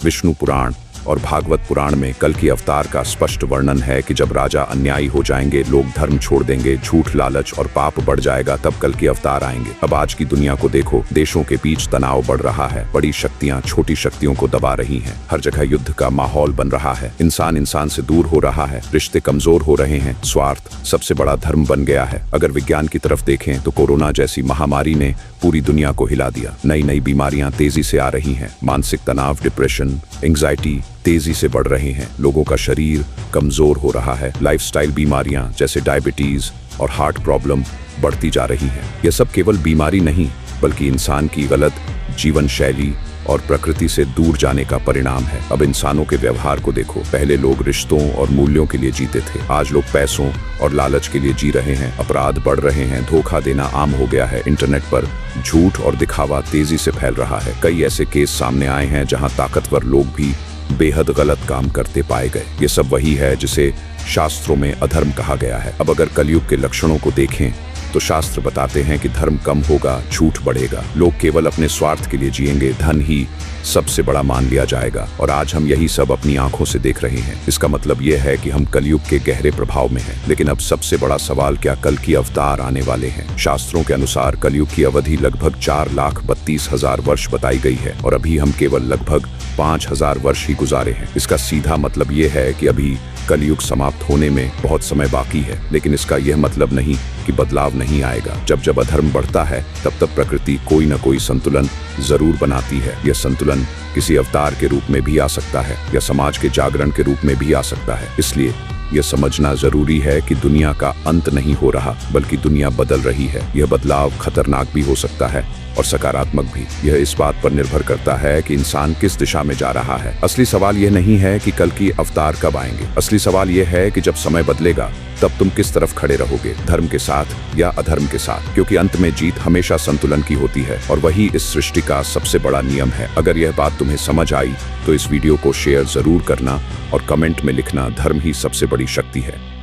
विष्णु पुराण और भागवत पुराण में कल की अवतार का स्पष्ट वर्णन है कि जब राजा अन्यायी हो जाएंगे, लोग धर्म छोड़ देंगे, झूठ, लालच और पाप बढ़ जाएगा, तब कल की अवतार आएंगे। अब आज की दुनिया को देखो, देशों के बीच तनाव बढ़ रहा है, बड़ी शक्तियां छोटी शक्तियों को दबा रही हैं, हर जगह युद्ध का माहौल बन रहा है, इंसान इंसान से दूर हो रहा है, रिश्ते कमजोर हो रहे हैं, स्वार्थ सबसे बड़ा धर्म बन गया है। अगर विज्ञान की तरफ देखें तो कोरोना जैसी महामारी ने पूरी दुनिया को हिला दिया। नई नई बीमारियां तेजी से आ रही हैं, मानसिक तनाव, डिप्रेशन, एंग्जाइटी तेजी से बढ़ रहे हैं, लोगों का शरीर कमजोर हो रहा है, लाइफस्टाइल बीमारियां जैसे डायबिटीज और हार्ट प्रॉब्लम बढ़ती जा रही हैं। यह सब केवल बीमारी नहीं, बल्कि इंसान की गलत जीवन शैली और प्रकृति से दूर जाने का परिणाम है। अब इंसानों के व्यवहार को देखो, पहले लोग रिश्तों और मूल्यों के लिए जीते थे, आज लोग पैसों और लालच के लिए जी रहे हैं। अपराध बढ़ रहे हैं, धोखा देना आम हो गया है, इंटरनेट पर झूठ और दिखावा तेजी से फैल रहा है। कई ऐसे केस सामने आए हैं जहां ताकतवर लोग भी बेहद गलत काम करते पाए गए। ये सब वही है जिसे शास्त्रों में अधर्म कहा गया है। अब अगर कलयुग के लक्षणों को देखें तो शास्त्र बताते हैं कि धर्म कम होगा, झूठ बढ़ेगा, लोग केवल अपने स्वार्थ के लिए जिएंगे, धन ही सबसे बड़ा मान लिया जाएगा। और आज हम यही सब अपनी आंखों से देख रहे हैं। इसका मतलब यह है कि हम कलयुग के गहरे प्रभाव में हैं। लेकिन अब सबसे बड़ा सवाल, क्या कल की अवतार आने वाले हैं? शास्त्रों के अनुसार कलयुग की अवधि लगभग 4,32,000 वर्ष बताई गई है और अभी हम केवल लगभग 5,000 वर्ष ही गुजारे हैं। इसका सीधा मतलब ये है कि अभी कलयुग समाप्त होने में बहुत समय बाकी है। लेकिन इसका यह मतलब नहीं कि बदलाव नहीं आएगा। जब जब अधर्म बढ़ता है, तब तब प्रकृति कोई न कोई संतुलन जरूर बनाती है। यह संतुलन किसी अवतार के रूप में भी आ सकता है या समाज के जागरण के रूप में भी आ सकता है। इसलिए यह समझना जरूरी है कि दुनिया का अंत नहीं हो रहा, बल्कि दुनिया बदल रही है। यह बदलाव खतरनाक भी हो सकता है और सकारात्मक भी। यह इस बात पर निर्भर करता है कि इंसान किस दिशा में जा रहा है। असली सवाल यह नहीं है कि कल की अवतार कब आएंगे। असली सवाल यह है कि जब समय बदलेगा, तब तुम किस तरफ खड़े रहोगे, धर्म के साथ या अधर्म के साथ? क्योंकि अंत में जीत हमेशा संतुलन की होती है और वही इस सृष्टि का सबसे बड़ा नियम है। अगर यह बात तुम्हें समझ आई तो इस वीडियो को शेयर जरूर करना और कमेंट में लिखना, धर्म ही सबसे बड़ी शक्ति है।